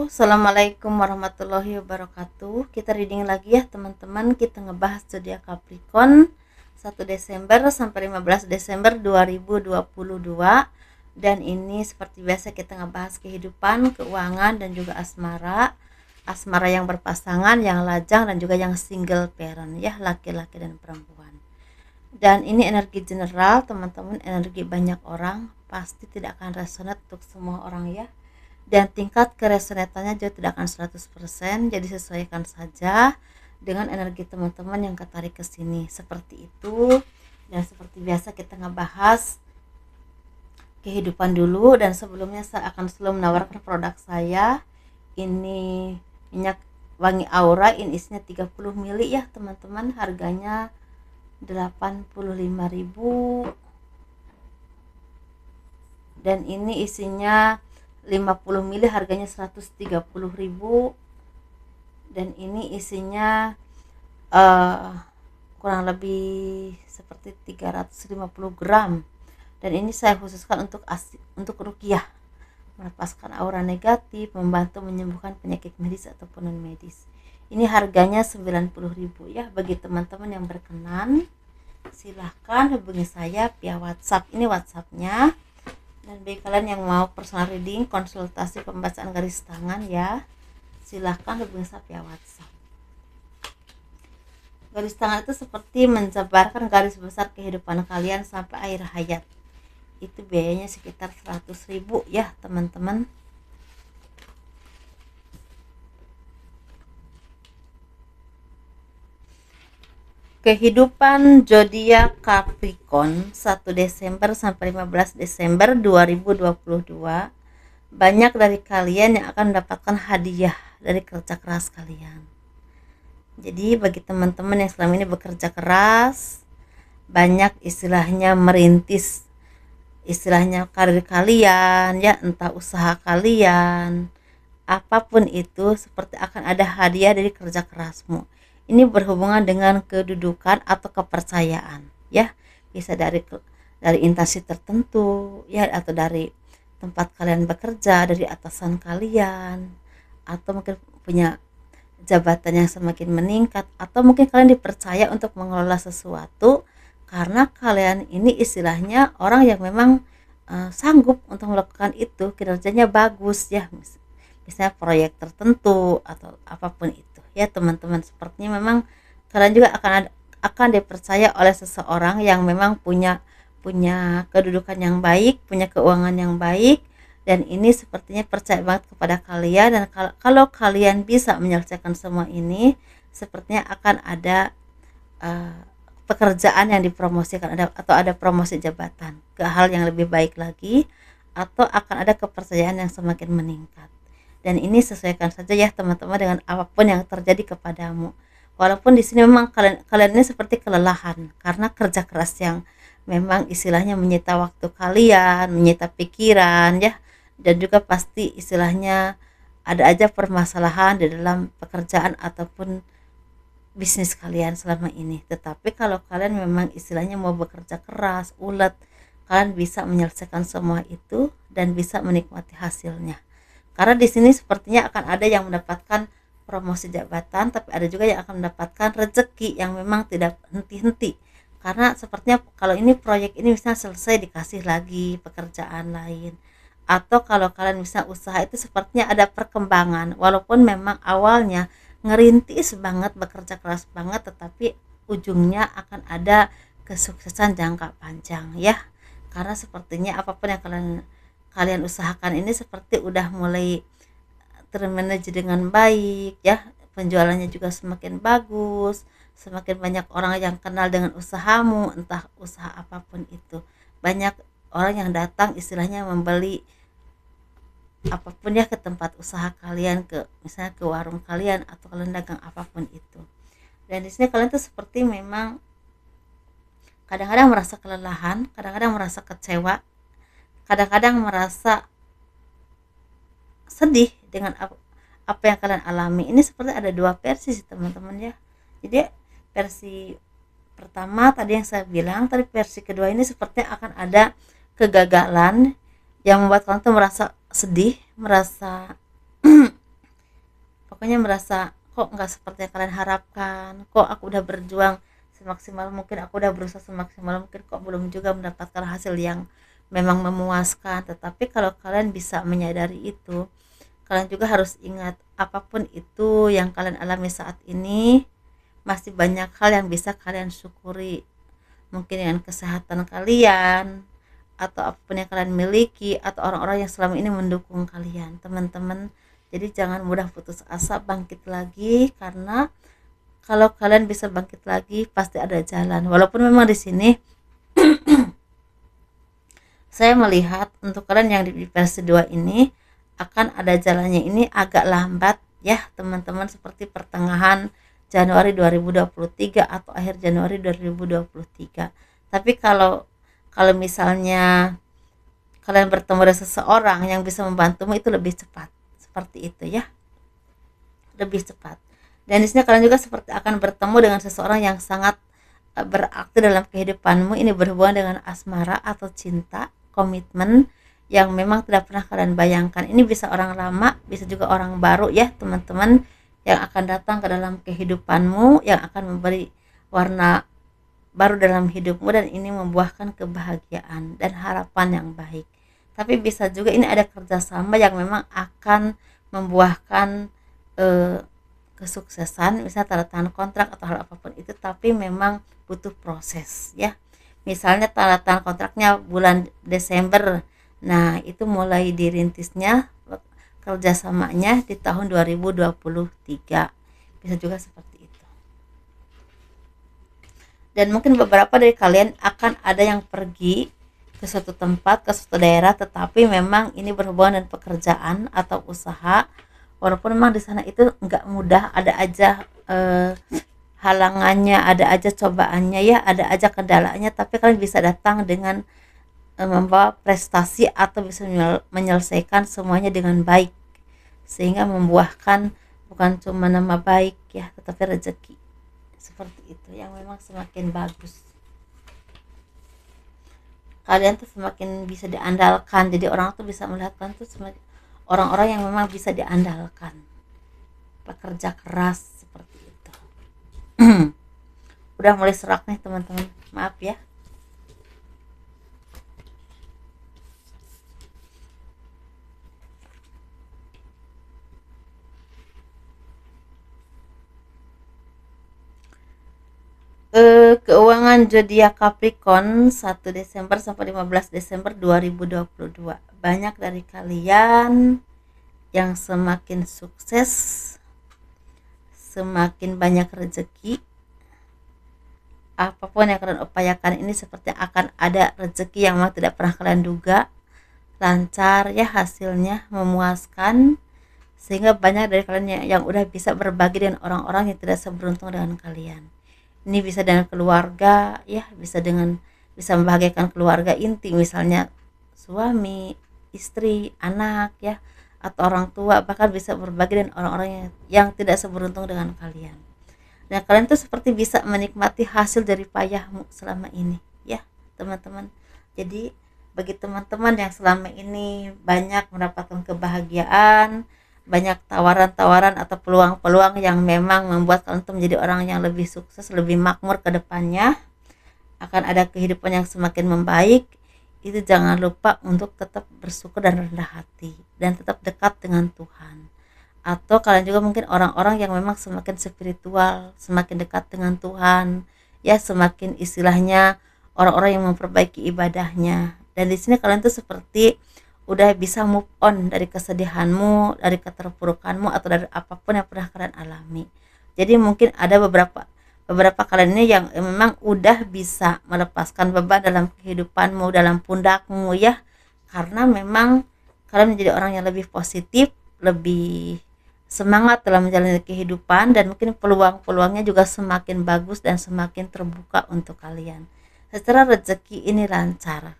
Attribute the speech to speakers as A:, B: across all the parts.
A: Assalamualaikum warahmatullahi wabarakatuh. Kita reading lagi ya teman-teman. Kita ngebahas zodiak Capricorn 1 Desember sampai 15 Desember 2022. Dan ini seperti biasa kita ngebahas kehidupan, keuangan, dan juga asmara. Asmara yang berpasangan, yang lajang, dan juga yang single parent ya, laki-laki dan perempuan. Dan ini energi general teman-teman, energi banyak orang, pasti tidak akan resonate untuk semua orang ya. Dan tingkat keresonatannya juga tidak akan 100%, jadi sesuaikan saja dengan energi teman-teman yang ketarik ke sini, seperti itu. Dan seperti biasa kita ngebahas kehidupan dulu, dan sebelumnya saya akan selalu menawarkan produk saya. Ini minyak wangi aura, ini isinya 30 ml ya teman-teman, harganya 85.000. Dan ini isinya 50 ml, harganya 130.000. Dan ini isinya kurang lebih seperti 350 gram. Dan ini saya khususkan untuk ruqyah, melepaskan aura negatif, membantu menyembuhkan penyakit medis ataupun non medis. Ini harganya 90.000 ya. Bagi teman-teman yang berkenan, silahkan hubungi saya via WhatsApp. Ini WhatsAppnya. Dan bagi kalian yang mau personal reading, konsultasi pembacaan garis tangan ya, silahkan hubungi saya via WhatsApp. Garis tangan itu seperti menjabarkan garis besar kehidupan kalian sampai akhir hayat. Itu biayanya sekitar 100.000 ya teman-teman. Kehidupan zodiak Capricorn 1 Desember sampai 15 Desember 2022. Banyak dari kalian yang akan mendapatkan hadiah dari kerja keras kalian. Jadi bagi teman-teman yang selama ini bekerja keras, banyak istilahnya merintis, istilahnya karir kalian ya, entah usaha kalian, apapun itu, seperti akan ada hadiah dari kerja kerasmu. Ini berhubungan dengan kedudukan atau kepercayaan ya, bisa dari instansi tertentu ya, atau dari tempat kalian bekerja, dari atasan kalian, atau mungkin punya jabatan yang semakin meningkat, atau mungkin kalian dipercaya untuk mengelola sesuatu karena kalian ini istilahnya orang yang memang sanggup untuk melakukan itu, kinerjanya bagus ya, misalnya proyek tertentu atau apapun itu ya teman-teman. Sepertinya memang kalian juga akan dipercaya oleh seseorang yang memang punya kedudukan yang baik, punya keuangan yang baik, dan ini sepertinya percaya banget kepada kalian. Dan kalau kalian bisa menyelesaikan semua ini, sepertinya akan ada pekerjaan yang dipromosikan, atau ada promosi jabatan ke hal yang lebih baik lagi, atau akan ada kepercayaan yang semakin meningkat. Dan ini sesuaikan saja ya teman-teman dengan apapun yang terjadi kepadamu. Walaupun di sini memang kalian ini seperti kelelahan karena kerja keras yang memang istilahnya menyita waktu kalian, menyita pikiran ya, dan juga pasti istilahnya ada aja permasalahan di dalam pekerjaan ataupun bisnis kalian selama ini. Tetapi kalau kalian memang istilahnya mau bekerja keras, ulet, kalian bisa menyelesaikan semua itu dan bisa menikmati hasilnya. Karena di sini sepertinya akan ada yang mendapatkan promosi jabatan, tapi ada juga yang akan mendapatkan rezeki yang memang tidak henti-henti. Karena sepertinya kalau ini proyek ini bisa selesai, dikasih lagi pekerjaan lain. Atau kalau kalian bisa usaha itu sepertinya ada perkembangan, walaupun memang awalnya ngerintis banget, bekerja keras banget, tetapi ujungnya akan ada kesuksesan jangka panjang ya. Karena sepertinya apapun yang kalian usahakan ini seperti udah mulai termanage dengan baik ya, penjualannya juga semakin bagus, semakin banyak orang yang kenal dengan usahamu, entah usaha apapun itu. Banyak orang yang datang istilahnya membeli apapun ya ke tempat usaha kalian, ke misalnya ke warung kalian, atau kalian dagang apapun itu. Dan di sini kalian tuh seperti memang kadang-kadang merasa kelelahan, kadang-kadang merasa kecewa, kadang-kadang merasa sedih dengan apa yang kalian alami. Ini seperti ada dua versi sih teman-teman ya. Jadi versi pertama tadi yang saya bilang, tadi versi kedua ini sepertinya akan ada kegagalan yang membuat kalian tuh merasa sedih, merasa pokoknya merasa kok nggak seperti yang kalian harapkan, kok aku udah berjuang semaksimal mungkin, aku udah berusaha semaksimal mungkin, kok belum juga mendapatkan hasil yang memang memuaskan. Tetapi kalau kalian bisa menyadari itu, kalian juga harus ingat apapun itu yang kalian alami saat ini, masih banyak hal yang bisa kalian syukuri, mungkin dengan kesehatan kalian atau apapun yang kalian miliki, atau orang-orang yang selama ini mendukung kalian, teman-teman. Jadi jangan mudah putus asa, bangkit lagi, karena kalau kalian bisa bangkit lagi pasti ada jalan. Walaupun memang di sini saya melihat untuk kalian yang di versi 2 ini akan ada jalannya, ini agak lambat ya teman-teman, seperti pertengahan Januari 2023 atau akhir Januari 2023. Tapi kalau kalau misalnya kalian bertemu dengan seseorang yang bisa membantumu, itu lebih cepat. Seperti itu ya, lebih cepat. Dan di sini kalian juga seperti akan bertemu dengan seseorang yang sangat berarti dalam kehidupanmu. Ini berhubungan dengan asmara atau cinta, komitmen yang memang tidak pernah kalian bayangkan. Ini bisa orang lama, bisa juga orang baru ya teman-teman, yang akan datang ke dalam kehidupanmu, yang akan memberi warna baru dalam hidupmu, dan ini membuahkan kebahagiaan dan harapan yang baik. Tapi bisa juga ini ada kerjasama yang memang akan membuahkan kesuksesan, misalnya tanda tangan kontrak atau hal apapun itu, tapi memang butuh proses ya. Misalnya tanda tangan kontraknya bulan Desember, nah itu mulai dirintisnya kerjasamanya di tahun 2023, bisa juga seperti itu. Dan mungkin beberapa dari kalian akan ada yang pergi ke suatu tempat, ke suatu daerah, tetapi memang ini berhubungan dengan pekerjaan atau usaha. Walaupun memang di sana itu nggak mudah, ada aja halangannya, ada aja cobaannya ya, ada aja kendalanya, tapi kalian bisa datang dengan membawa prestasi atau bisa menyelesaikan semuanya dengan baik, sehingga membuahkan bukan cuma nama baik ya, tetapi rezeki. Seperti itu yang memang semakin bagus. Kalian tuh semakin bisa diandalkan, jadi orang tuh bisa melihat kalian tuh semakin orang-orang yang memang bisa diandalkan, pekerja keras seperti itu. Udah mulai serak nih teman-teman, maaf ya. Keuangan zodiak Capricorn 1 Desember sampai 15 Desember 2022. Banyak dari kalian yang semakin sukses, semakin banyak rezeki. Apapun yang kalian upayakan ini seperti akan ada rezeki yang memang tidak pernah kalian duga, lancar ya hasilnya, memuaskan, sehingga banyak dari kalian yang udah bisa berbagi dengan orang-orang yang tidak seberuntung dengan kalian. Ini bisa dengan keluarga ya, bisa membahagiakan keluarga inti, misalnya suami, istri, anak ya, atau orang tua, bahkan bisa berbagi dengan orang-orang yang tidak seberuntung dengan kalian. Dan kalian tuh seperti bisa menikmati hasil dari payahmu selama ini ya teman-teman. Jadi bagi teman-teman yang selama ini banyak mendapatkan kebahagiaan, banyak tawaran-tawaran atau peluang-peluang yang memang membuat kalian tuh menjadi orang yang lebih sukses, lebih makmur ke depannya, akan ada kehidupan yang semakin membaik, itu jangan lupa untuk tetap bersyukur dan rendah hati, dan tetap dekat dengan Tuhan. Atau kalian juga mungkin orang-orang yang memang semakin spiritual, semakin dekat dengan Tuhan ya, semakin istilahnya orang-orang yang memperbaiki ibadahnya. Dan di sini kalian tuh seperti udah bisa move on dari kesedihanmu, dari keterpurukanmu, atau dari apapun yang pernah kalian alami. Jadi mungkin ada beberapa kalian ini yang memang udah bisa melepaskan beban dalam kehidupanmu, dalam pundakmu ya, karena memang kalian menjadi orang yang lebih positif, lebih semangat dalam menjalani kehidupan, dan mungkin peluang-peluangnya juga semakin bagus dan semakin terbuka untuk kalian. Secara rezeki ini lancar.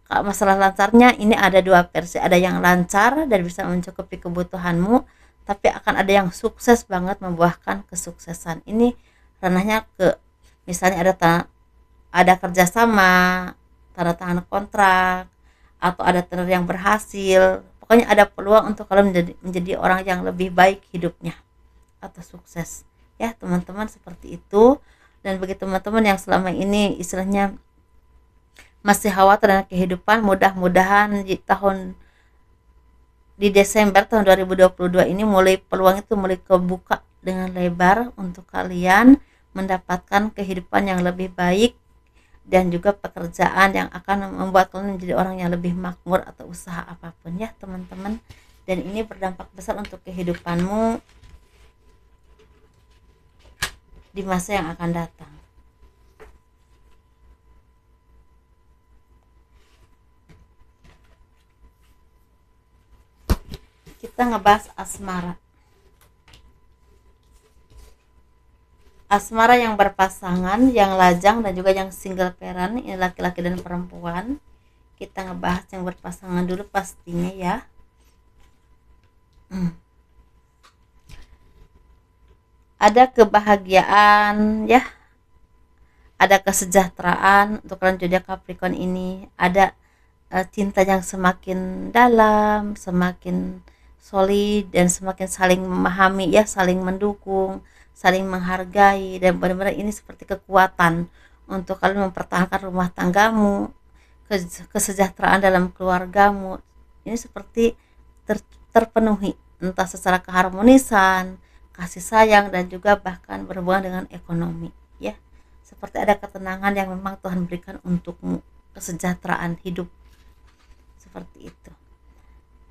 A: Kalau masalah lancarnya ini ada dua versi, ada yang lancar dan bisa mencukupi kebutuhanmu, tapi akan ada yang sukses banget membuahkan kesuksesan. Ini ranahnya ke misalnya ada kerjasama, tanda tangan kontrak, atau ada tender yang berhasil. Pokoknya ada peluang untuk kalian menjadi orang yang lebih baik hidupnya. atau sukses. Ya teman-teman, seperti itu. Dan bagi teman-teman yang selama ini istilahnya masih khawatir dengan kehidupan, mudah-mudahan di Desember tahun 2022 ini mulai peluang itu mulai kebuka dengan lebar untuk kalian mendapatkan kehidupan yang lebih baik dan juga pekerjaan yang akan membuat kalian menjadi orang yang lebih makmur atau usaha apapun ya teman-teman. Dan ini berdampak besar untuk kehidupanmu di masa yang akan datang. Kita ngebahas asmara. Asmara yang berpasangan, yang lajang, dan juga yang single parent, ini laki-laki dan perempuan. Kita ngebahas yang berpasangan dulu pastinya ya. Ada kebahagiaan ya, ada kesejahteraan untuk kalian zodiak Capricorn ini. Ada cinta yang semakin dalam, semakin solid, dan semakin saling memahami ya, saling mendukung, saling menghargai, dan benar-benar ini seperti kekuatan untuk kalian mempertahankan rumah tanggamu, kesejahteraan dalam keluargamu. Ini seperti terpenuhi entah secara keharmonisan, kasih sayang, dan juga bahkan berhubungan dengan ekonomi ya. Seperti ada ketenangan yang memang Tuhan berikan untukmu, kesejahteraan hidup seperti itu.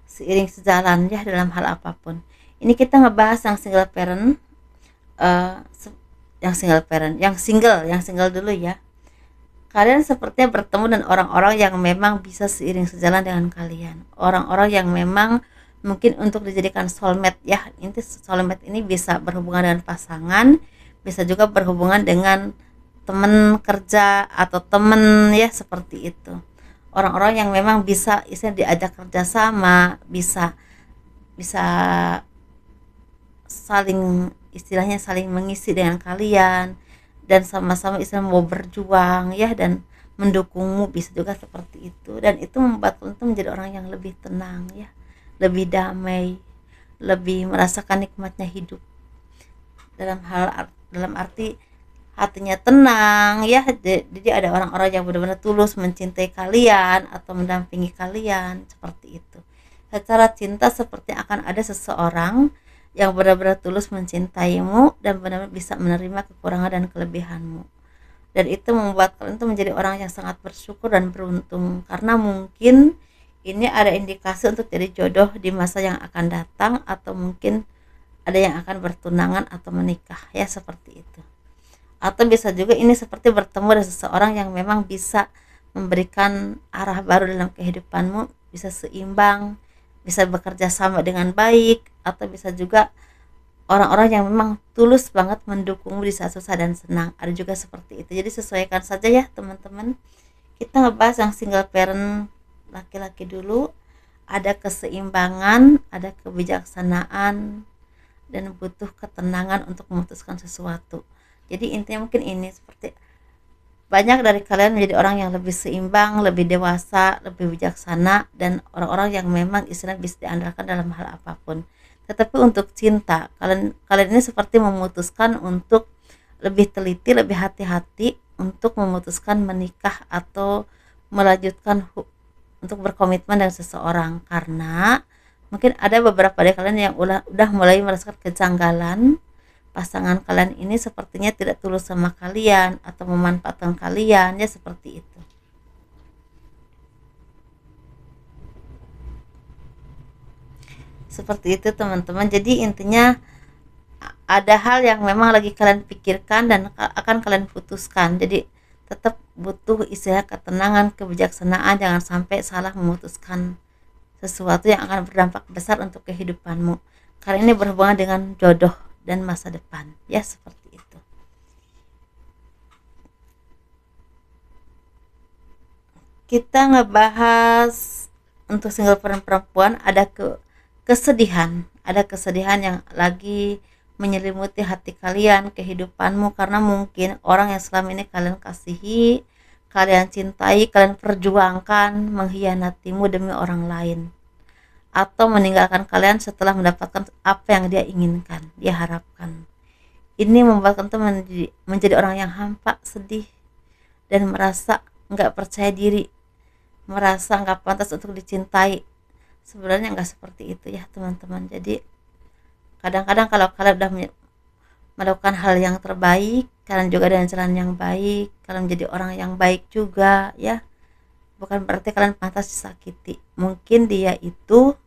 A: Seiring sejalan ya dalam hal apapun. Ini kita ngebahas yang single parent, yang single dulu ya. Kalian sepertinya bertemu dengan orang-orang yang memang bisa seiring sejalan dengan kalian. Orang-orang yang memang mungkin untuk dijadikan soulmate ya. Inti soulmate ini bisa berhubungan dengan pasangan, bisa juga berhubungan dengan teman kerja atau teman ya, seperti itu. Orang-orang yang memang bisa diajak kerjasama, bisa saling mengisi dengan kalian, dan sama-sama mau berjuang ya, dan mendukungmu, bisa juga seperti itu. Dan itu membuat kalian menjadi orang yang lebih tenang ya, lebih damai, lebih merasakan nikmatnya hidup dalam arti hatinya tenang ya. Jadi ada orang-orang yang benar-benar tulus mencintai kalian atau mendampingi kalian, seperti itu. Secara cinta seperti akan ada seseorang yang benar-benar tulus mencintaimu dan benar-benar bisa menerima kekurangan dan kelebihanmu. Dan itu membuat kalian itu menjadi orang yang sangat bersyukur dan beruntung, karena mungkin ini ada indikasi untuk jadi jodoh di masa yang akan datang, atau mungkin ada yang akan bertunangan atau menikah ya, seperti itu. Atau bisa juga ini seperti bertemu dengan seseorang yang memang bisa memberikan arah baru dalam kehidupanmu, bisa seimbang, bisa bekerja sama dengan baik, atau bisa juga orang-orang yang memang tulus banget mendukungmu di saat susah dan senang. Ada juga seperti itu. Jadi sesuaikan saja ya teman-teman. Kita ngebahas yang single parent laki-laki dulu. Ada keseimbangan, ada kebijaksanaan, dan butuh ketenangan untuk memutuskan sesuatu. Jadi intinya mungkin ini, seperti banyak dari kalian menjadi orang yang lebih seimbang, lebih dewasa, lebih bijaksana, dan orang-orang yang memang istilahnya bisa diandalkan dalam hal apapun. Tetapi untuk cinta, kalian ini seperti memutuskan untuk lebih teliti, lebih hati-hati untuk memutuskan menikah atau melanjutkan untuk berkomitmen dengan seseorang, karena mungkin ada beberapa dari kalian yang udah mulai merasakan kejanggalan. Pasangan kalian ini sepertinya tidak tulus sama kalian atau memanfaatkan kalian ya, seperti itu. Seperti itu teman-teman. Jadi intinya ada hal yang memang lagi kalian pikirkan dan akan kalian putuskan. Jadi tetap butuh istilah ketenangan, kebijaksanaan, jangan sampai salah memutuskan sesuatu yang akan berdampak besar untuk kehidupanmu. Karena ini berhubungan dengan jodoh dan masa depan ya, seperti itu. Kita ngebahas untuk single perempuan, ada kesedihan yang lagi menyelimuti hati kalian, kehidupanmu, karena mungkin orang yang selama ini kalian kasihi, kalian cintai, kalian perjuangkan mengkhianatimu demi orang lain, atau meninggalkan kalian setelah mendapatkan apa yang dia inginkan dia harapkan. Ini membuat teman menjadi orang yang hampa, sedih, dan merasa nggak percaya diri, merasa nggak pantas untuk dicintai. Sebenarnya nggak seperti itu ya teman-teman. Jadi kadang-kadang kalau kalian udah melakukan hal yang terbaik, kalian juga dengan jalan yang baik, kalian menjadi orang yang baik juga ya, bukan berarti kalian pantas disakiti. Mungkin dia itu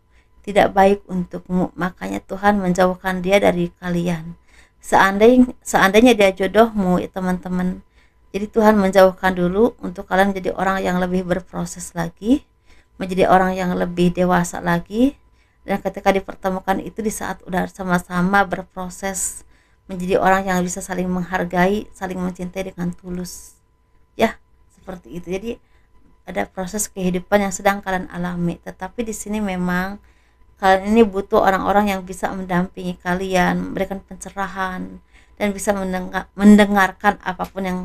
A: tidak baik untukmu, makanya Tuhan menjauhkan dia dari kalian. Seandainya dia jodohmu ya teman-teman, jadi Tuhan menjauhkan dulu untuk kalian menjadi orang yang lebih berproses lagi, menjadi orang yang lebih dewasa lagi. Dan ketika dipertemukan itu di saat udah sama-sama berproses menjadi orang yang bisa saling menghargai, saling mencintai dengan tulus ya, seperti itu. Jadi ada proses kehidupan yang sedang kalian alami, tetapi di sini memang kalian ini butuh orang-orang yang bisa mendampingi kalian, memberikan pencerahan, dan bisa mendengarkan apapun yang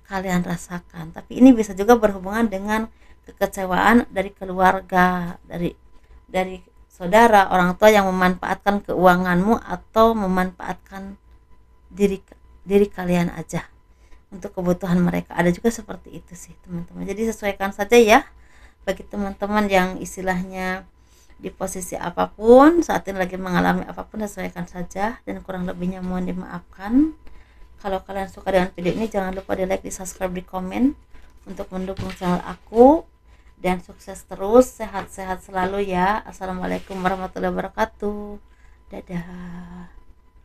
A: kalian rasakan. Tapi ini bisa juga berhubungan dengan kekecewaan dari keluarga, dari saudara, orang tua yang memanfaatkan keuanganmu atau memanfaatkan diri kalian aja untuk kebutuhan mereka. Ada juga seperti itu sih teman-teman. Jadi sesuaikan saja ya, bagi teman-teman yang istilahnya di posisi apapun saat ini lagi mengalami apapun, sesuaikan saja, dan kurang lebihnya mohon dimaafkan. Kalau kalian suka dengan video ini, jangan lupa di like, di subscribe, di komen untuk mendukung channel aku, dan sukses terus, sehat-sehat selalu ya. Assalamualaikum warahmatullahi wabarakatuh. Dadah.